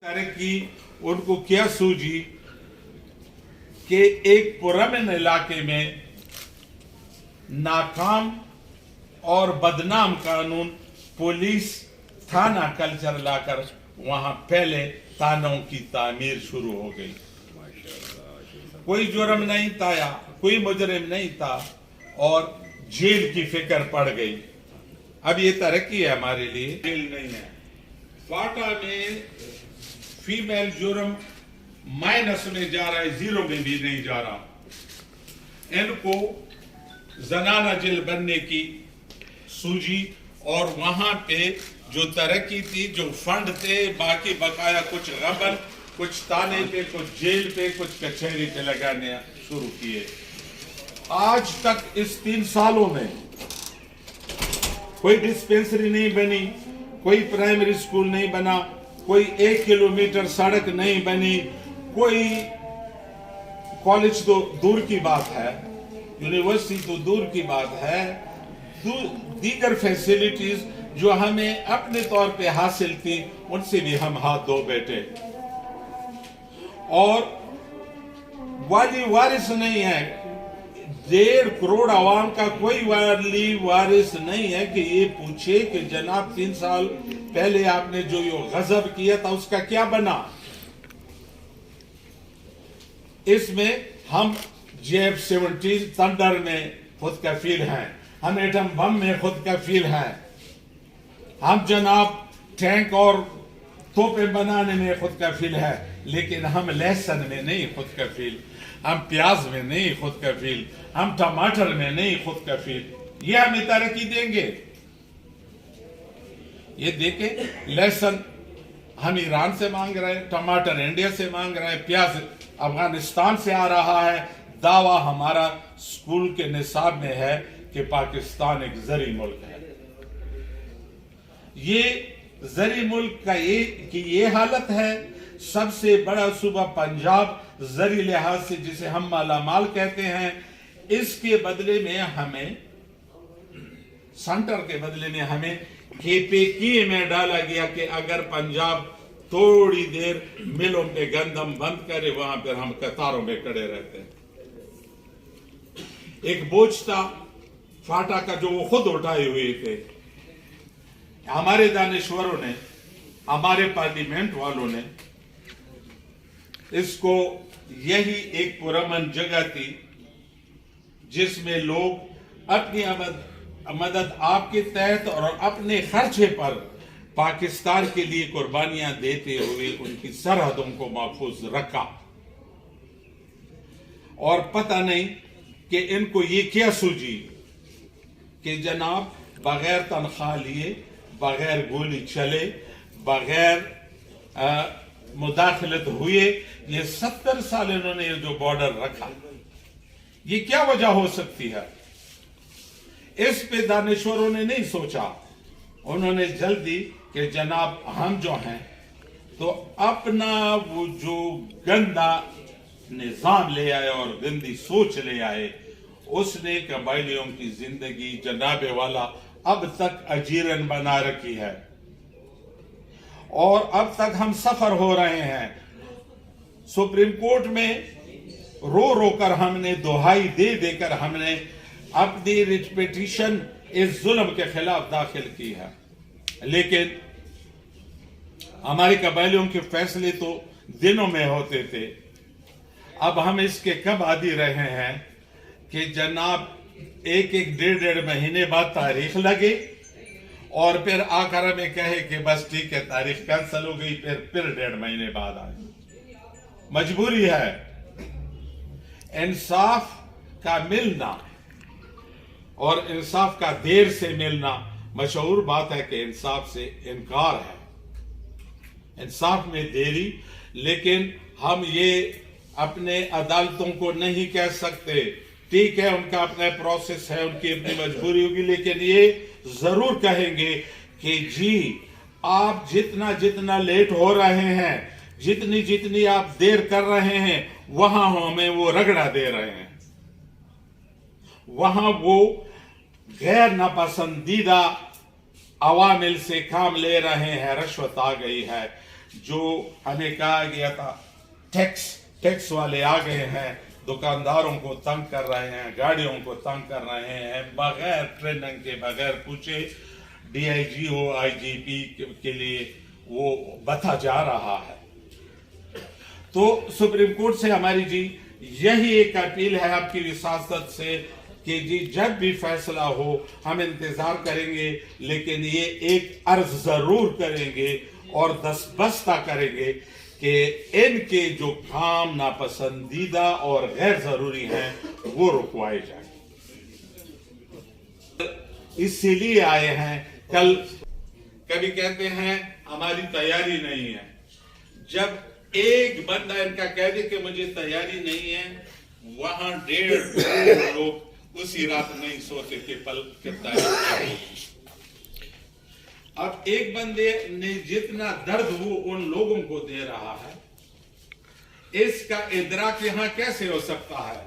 तरक्की उनको क्या सूझी कि एक पुरअमन इलाके में नाकाम और बदनाम कानून पुलिस थाना कल्चर लाकर वहां पहले थानों की तामीर शुरू हो गई। कोई जुर्म नहीं था या कोई मुजरिम नहीं था और जेल की फिक्र पड़ गई। अब ये तरक्की है हमारे लिए, जेल नहीं है। फाटा में फीमेल जुर्म माइनस में जा रहा है, जीरो में भी नहीं जा रहा। इनको जनाना जेल बनने की सूझी और वहां पे जो तरक्की थी, जो फंड थे, बाकी बकाया कुछ गबन, कुछ थाने पे, कुछ जेल पे, कुछ कचहरी पे लगाने शुरू किए। आज तक इस 3 सालों में कोई डिस्पेंसरी नहीं बनी, कोई प्राइमरी स्कूल नहीं बना, कोई 1 किलोमीटर सड़क नहीं बनी, कोई कॉलेज तो दूर की बात है, यूनिवर्सिटी तो दूर की बात है, दीगर फैसिलिटीज जो हमें अपने तौर पे हासिल थी उनसे भी हम हाथ धो बैठे। और वाली वारिस नहीं है, 1.5 करोड़ आवाम का कोई वाली वारिस नहीं है कि ये पूछे कि जनाब 3 साल पहले आपने जो ये गजब किया था उसका क्या बना। इसमें हम JF-17 थंडर में खुद कफील हैं, हम एटम बम में खुद कफील हैं, हम जनाब टैंक और तोपे बनाने में खुद कफील है, लेकिन हम लहसुन में नहीं खुद कफील, हम प्याज में नहीं खुद कफील, हम टमाटर में नहीं खुद कफील। ये हमें तरक्की देंगे? ये देखें, लहसुन हम ईरान से मांग रहे हैं, टमाटर इंडिया से मांग रहे हैं, प्याज अफगानिस्तान से आ रहा है। दावा हमारा स्कूल के निसाब में है कि पाकिस्तान एक जरी मुल्क है। ये जरी मुल्क का ये हालत है। सबसे बड़ा सूबा पंजाब जरी लिहाज से जिसे हम मालामाल कहते हैं, इसके बदले में हमें, सेंटर के बदले में हमें KPK में डाला गया कि अगर पंजाब थोड़ी देर मिलों पे गंदम बंद करे, वहां पर हम कतारों में खड़े रहते हैं। एक बोझ था फाटा का जो वो खुद उठाए हुए थे। हमारे दानिश्वरों ने, हमारे पार्लियामेंट वालों ने इसको, यही एक पुरअमन जगह थी जिसमें लोग अपनी मदद आपके तहत और अपने खर्चे पर पाकिस्तान के लिए कुर्बानियां देते हुए उनकी सरहदों को महफूज रखा। और पता नहीं कि इनको ये क्या सूझी कि जनाब बगैर तनख्वाह लिए, बगैर गोली चले, बगैर मुदाखलत हुए, ये 70 साल इन्होंने ये जो बॉर्डर रखा, ये क्या वजह हो सकती है? इस पे दानिश्वरों ने नहीं सोचा। उन्होंने जल्दी कि जनाब हम जो हैं तो अपना वो जो गंदा निजाम ले आए और गंदी सोच ले आए, उसने कबायलियों की जिंदगी जनाबे वाला अब तक अजीरन बना रखी है। और अब तक हम सफर हो रहे हैं। सुप्रीम कोर्ट में रो रो कर हमने दुहाई दे देकर हमने अपनी रिट पिटीशन इस जुल्म के खिलाफ दाखिल की है, लेकिन हमारे कबायलियों के फैसले तो दिनों में होते थे। अब हम इसके कब आदी रहे हैं कि जनाब 1-1, 1.5 महीने बाद तारीख लगे और फिर आकर में कहे कि बस ठीक है तारीख कैंसिल हो गई, फिर 1.5 महीने बाद आए। मजबूरी है। इंसाफ का मिलना और इंसाफ का देर से मिलना, मशहूर बात है कि इंसाफ से इनकार है, इंसाफ में देरी। लेकिन हम ये अपने अदालतों को नहीं कह सकते, ठीक है उनका अपना प्रोसेस है, उनकी अपनी मजबूरी होगी, लेकिन ये जरूर कहेंगे कि जी आप जितना जितना लेट हो रहे हैं, जितनी जितनी आप देर कर रहे हैं, वहां हमें वो रगड़ा दे रहे हैं, वहां वो गैर नापसंदीदा अवामिल से काम ले रहे हैं, रिश्वत आ गई है, جو ہمیں کہا گیا تھا ٹیکس والے آ گئے ہیں، دکانداروں کو تنگ کر رہے ہیں، گاڑیوں کو تنگ کر رہے ہیں، بغیر ٹریننگ کے بغیر پوچھے ڈی آئی جی ہو آئی جی پی کے لیے وہ بتا جا رہا ہے۔ تو سپریم کورٹ سے ہماری جی یہی ایک اپیل ہے آپ کی وساطت سے کہ جی جب بھی فیصلہ ہو ہم انتظار کریں گے، لیکن یہ ایک عرض ضرور کریں گے اور دستبستہ کریں گے کہ ان کے جو کام ناپسندیدہ اور غیر ضروری ہیں وہ رکوائے جائیں۔ اسی لیے آئے ہیں۔ کل کبھی کہتے ہیں ہماری تیاری نہیں ہے، جب ایک بندہ ان کا کہہ دے کہ مجھے تیاری نہیں ہے، وہاں 1.5 لوگ اسی رات نہیں سوتے کہ پل کرتا ہے۔ اب ایک بندے نے جتنا درد وہ ان لوگوں کو دے رہا ہے، اس کا ادراک یہاں کیسے ہو سکتا ہے؟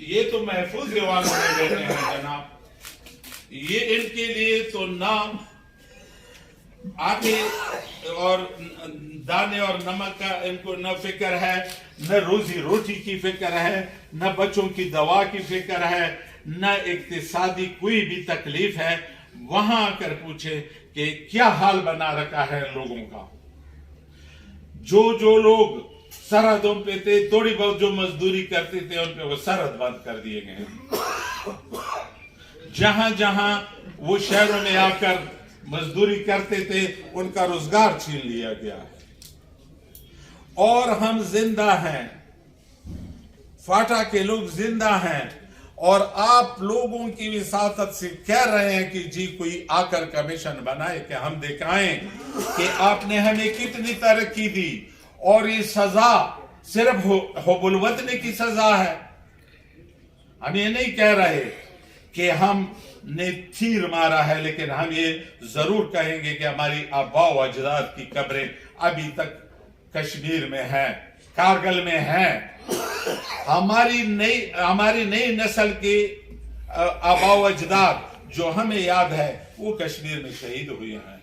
یہ تو محفوظ دیوانوں میں بیٹھے ہیں جناب، یہ ان کے لیے تو نہ آٹے اور دانے اور نمک کا ان کو نہ فکر ہے، نہ روزی روٹی کی فکر ہے، نہ بچوں کی دوا کی فکر ہے، نہ اقتصادی کوئی بھی تکلیف ہے۔ وہاں آ کر پوچھے کہ کیا حال بنا رکھا ہے لوگوں کا۔ جو لوگ سرحدوں پہ تھے، تھوڑی بہت جو مزدوری کرتے تھے، ان پہ وہ سرحد بند کر دیے گئے ہیں۔ جہاں وہ شہروں میں آ کر مزدوری کرتے تھے، ان کا روزگار چھین لیا گیا ہے۔ اور ہم زندہ ہیں، فاٹا کے لوگ زندہ ہیں، اور آپ لوگوں کی وساطت سے کہہ رہے ہیں کہ جی کوئی آ کر کمیشن بنائے کہ ہم دکھائیں کہ آپ نے ہمیں کتنی ترقی دی، اور یہ سزا صرف حب الوطنی کی سزا ہے۔ ہم یہ نہیں کہہ رہے کہ ہم نے تیر مارا ہے، لیکن ہم یہ ضرور کہیں گے کہ ہماری آباء و اجداد کی قبریں ابھی تک کشمیر میں ہیں، کارگل میں ہیں۔ ہماری نئی نسل کے آباء و اجداد جو ہمیں یاد ہے وہ کشمیر میں شہید ہوئے ہیں۔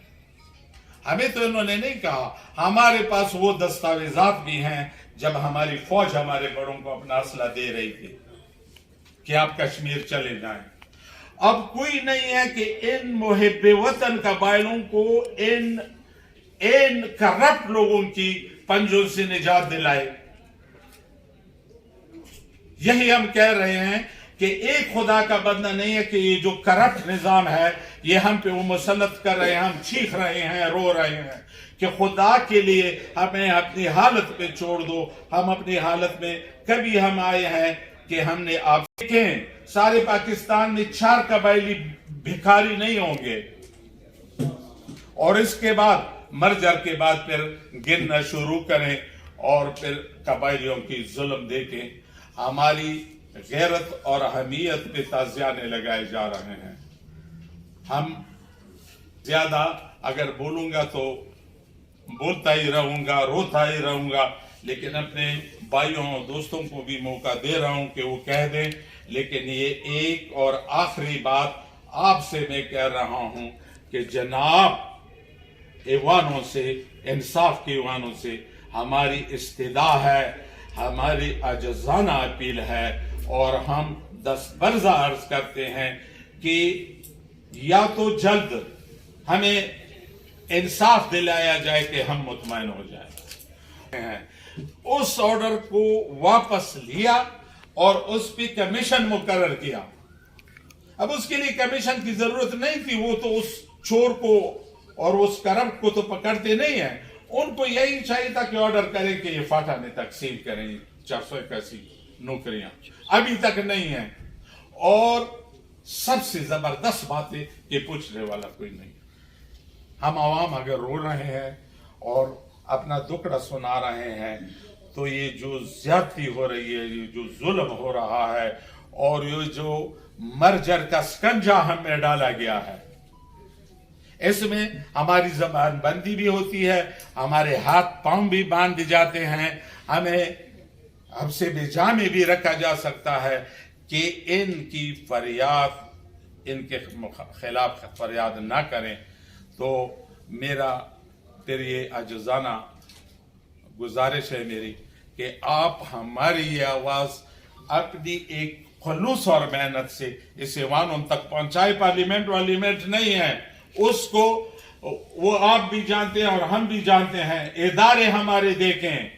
ہمیں تو انہوں نے نہیں کہا، ہمارے پاس وہ دستاویزات بھی ہیں جب ہماری فوج ہمارے بڑوں کو اپنا اسلحہ دے رہی تھی کہ آپ کشمیر چلے جائیں۔ اب کوئی نہیں ہے کہ ان محب وطن قبائلوں کو ان کرپٹ لوگوں کی پنجوں سے نجات دلائے۔ یہی ہم کہہ رہے ہیں کہ ایک خدا کا بندہ نہیں ہے کہ یہ جو کرپٹ نظام ہے یہ ہم پہ وہ مسلط کر رہے ہیں، ہم چیخ رہے ہیں، رو رہے ہیں کہ خدا کے لیے ہمیں اپنی حالت پہ چھوڑ دو۔ ہم اپنی حالت میں کبھی ہم آئے ہیں کہ ہم نے آپ دیکھیں سارے پاکستان میں 4 قبائلی بھکاری نہیں ہوں گے، اور اس کے بعد مرجر کے بعد پھر گرنا شروع کریں اور پھر قبائلیوں کی ظلم دیکھیں۔ ہماری غیرت اور حمیت پہ تازیانے لگائے جا رہے ہیں۔ ہم زیادہ اگر بولوں گا تو بولتا ہی رہوں گا، روتا ہی رہوں گا، لیکن اپنے بھائیوں اور دوستوں کو بھی موقع دے رہا ہوں کہ وہ کہہ دیں۔ لیکن یہ ایک اور آخری بات آپ سے میں کہہ رہا ہوں کہ جناب ایوانوں سے، انصاف کے ایوانوں سے ہماری استدعا ہے، ہماری عاجزانہ اپیل ہے، اور ہم دستبرزہ عرض کرتے ہیں کہ یا تو جلد ہمیں انصاف دلایا جائے کہ ہم مطمئن ہو جائیں۔ اس آرڈر کو واپس لیا اور اس پہ کمیشن مقرر کیا۔ اب اس کے لیے کمیشن کی ضرورت نہیں تھی، وہ تو اس چور کو اور اس کرپٹ کو تو پکڑتے نہیں ہیں۔ ان کو یہی چاہیے تھا کہ آرڈر کریں کہ یہ فاٹا میں تقسیم کریں 481 نوکریاں، ابھی تک نہیں ہیں۔ اور سب سے زبردست بات ہے کہ پوچھنے والا کوئی نہیں۔ ہم عوام اگر رو رہے ہیں اور اپنا دکھڑا سنا رہے ہیں تو یہ جو زیادتی ہو رہی ہے، یہ جو ظلم ہو رہا ہے، اور یہ جو مرجر کا سکنجا ہم میں ڈالا گیا ہے، اس میں ہماری زبان بندی بھی ہوتی ہے، ہمارے ہاتھ پاؤں بھی باندھ جاتے ہیں، ہم سے بے بھی رکھا جا سکتا ہے کہ ان کی فریاد، ان کے خلاف فریاد نہ کریں۔ تو میرا तेरी ये अजजाना गुजारिश है मेरी कि आप हमारी ये आवाज़ अपनी एक खलूस और मेहनत से इस ऐवान उन तक पहुंचाए। पार्लियामेंट वार्लियामेंट नहीं है, उसको वो आप भी जानते हैं और हम भी जानते हैं। इदारे हमारे देखें,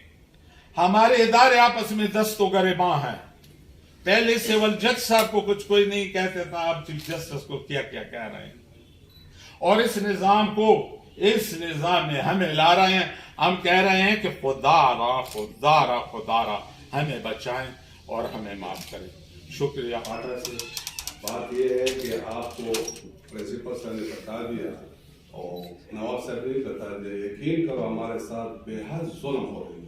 हमारे इदारे आपस में दस्तो गरेबां हैं। पहले सिविल जज साहब को कुछ कोई नहीं कहते था, आप चीफ जस्टिस को क्या क्या कह रहे हैं। और इस निजाम में हमें ला रहे हैं। हम कह रहे हैं कि खुदारा हमें बचाएं और हमें माफ करें। शुक्रिया। बात यह है कि आपको प्रिंसिपल सर ने बता दिया और नवाब साहब ने भी बता दिया, यकीन करो हमारे साथ बेहद जुल्म हो रही है।